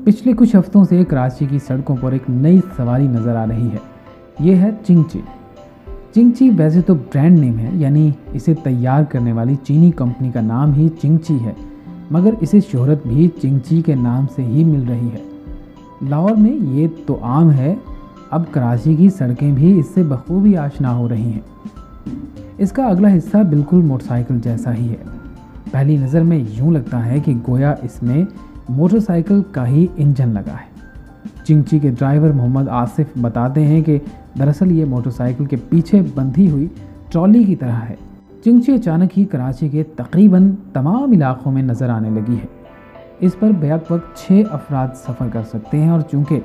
पिछले कुछ हफ्तों से कराची की सड़कों पर एक नई सवारी नज़र आ रही है। ये है चिंगची। चिंगची वैसे तो ब्रांड नेम है, यानी इसे तैयार करने वाली चीनी कंपनी का नाम ही चिंगची है, मगर इसे शोहरत भी चिंगची के नाम से ही मिल रही है। लाहौर में ये तो आम है, अब कराची की सड़कें भी इससे बखूबी आशना हो रही हैं। इसका अगला हिस्सा बिल्कुल मोटरसाइकिल जैसा ही है। पहली नज़र में यूँ लगता है कि गोया इसमें मोटरसाइकिल का ही इंजन लगा है। चिंगची के ड्राइवर मोहम्मद आसिफ बताते हैं कि दरअसल ये मोटरसाइकिल के पीछे बंधी हुई ट्रॉली की तरह है। चिंगची अचानक ही कराची के तकरीबन तमाम इलाकों में नज़र आने लगी है। इस पर बैक वक्त 6 अफराद सफ़र कर सकते हैं और चूँकि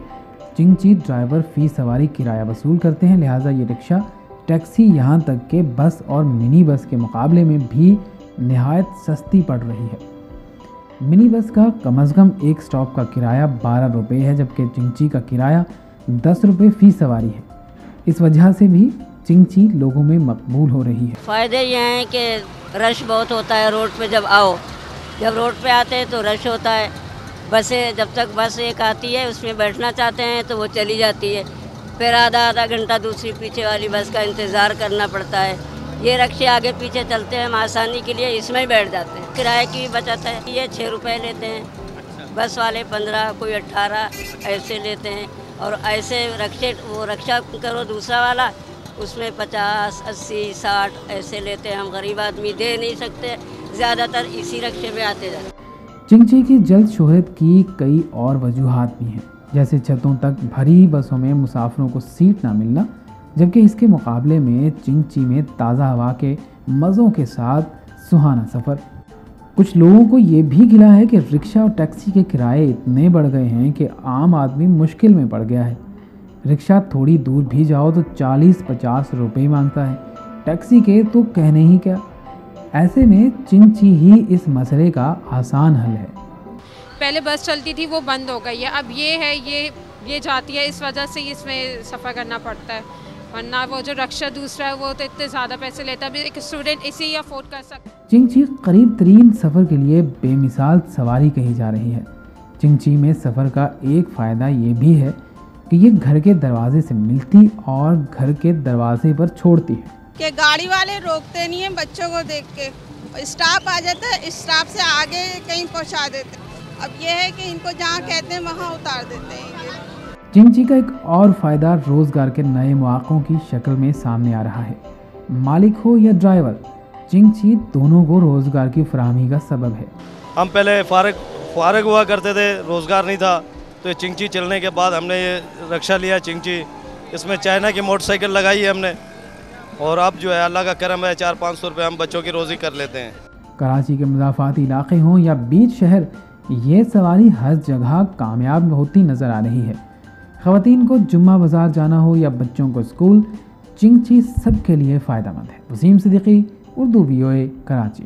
चिंगची ड्राइवर फ़ी सवारी किराया वसूल करते हैं, लिहाजा ये रिक्शा, टैक्सी, यहाँ तक के बस और मिनी बस के मुकाबले में भी नहायत सस्ती पड़ रही है। मिनी बस का कम अज़ कम एक स्टॉप का किराया 12 रुपये है, जबकि चिंगची का किराया 10 रुपये फ़ी सवारी है। इस वजह से भी चिंगची लोगों में मकबूल हो रही है। फ़ायदे ये हैं कि रश बहुत होता है रोड पे। जब रोड पे आते हैं तो रश होता है। बसें, जब तक बस एक आती है उसमें बैठना चाहते हैं तो वो चली जाती है, फिर आधा घंटा दूसरी पीछे वाली बस का इंतज़ार करना पड़ता है। ये रिक्शे आगे पीछे चलते हैं, हम आसानी के लिए इसमें ही बैठ जाते हैं। किराए की भी बचत है। ये 6 रुपये लेते हैं, बस वाले 15, कोई 18 ऐसे लेते हैं। और ऐसे रक्षा करो दूसरा वाला, उसमें 50, 80, 60 ऐसे लेते हैं। हम गरीब आदमी दे नहीं सकते, ज़्यादातर इसी रिक्शे में आते जाते। चिंगची की जल्द शोहरत की कई और वजूहात भी हैं, जैसे छतों तक भरी बसों में मुसाफिरों को सीट ना मिलना, जबकि इसके मुकाबले में चिंगची में ताज़ा हवा के मज़ों के साथ सुहाना सफ़र। कुछ लोगों को ये भी गिला है कि रिक्शा और टैक्सी के किराए इतने बढ़ गए हैं कि आम आदमी मुश्किल में पड़ गया है। रिक्शा थोड़ी दूर भी जाओ तो 40-50 रुपये मांगता है, टैक्सी के तो कहने ही क्या। ऐसे में चिंगची ही इस मसले का आसान हल है। पहले बस चलती थी, वो बंद हो गई है। अब ये जाती है, इस वजह से इसमें सफ़र करना पड़ता है, वरना वो जो रिक्शा दूसरा है वो तो इतने ज़्यादा पैसे लेता है, एक स्टूडेंट इसे ही अफोर्ड कर सकता है। चिंगची करीब तरीन सफ़र के लिए बेमिसाल सवारी कही जा रही है। चिंगची में सफ़र का एक फ़ायदा ये भी है कि ये घर के दरवाजे से मिलती और घर के दरवाजे पर छोड़ती है कि गाड़ी वाले रोकते नहीं हैं बच्चों को देख के। स्टाफ आ जाता है, स्टाफ से आगे कहीं पहुंचा देते हैं। अब ये है कि इनको जहाँ कहते हैं वहाँ उतार देते हैं। ये चिंगची का एक और फ़ायदा रोज़गार के नए मौक़ों की शक्ल में सामने आ रहा है। मालिक हो या ड्राइवर, चिंगची दोनों को रोज़गार की फराहमी का सबब है। हम पहले फारग हुआ करते थे, रोज़गार नहीं था, तो ये चिंगची चलने के बाद हमने ये रिक्शा लिया चिंगची। इसमें चाइना की मोटरसाइकिल लगाई है हमने, और अब जो है अल्लाह का करम है, 400-500 रुपये हम बच्चों की रोज़ी कर लेते हैं। कराची के मज़ाफ़ाती इलाके हों या बीच शहर, ये सवारी हर जगह कामयाब होती नज़र आ रही है। ख़वातीन को जुम्मा बाज़ार जाना हो या बच्चों को स्कूल, चिंगची सब के लिए फ़ायदेमंद है। वसीम सिद्दीकी, उर्दू VOA, कराची।